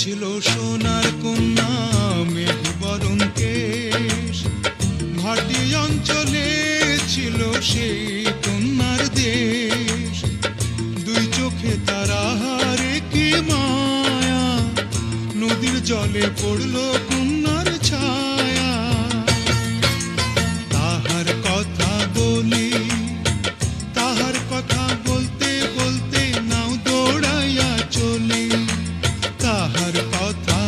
ছিল সোনার কন্যা মেঘবরণ কেশ, ভাটি অঞ্চলে ছিল সেই কন্যার দেশ। দুই চোখে তারাহারে কি মায়া, নদীর জলে পড়ল কন্যার ছায়া। তাহার কথা বলি, তাহার কথা বলতে বলতে নাও দৌড়াইয়া চলি, তাহার কথা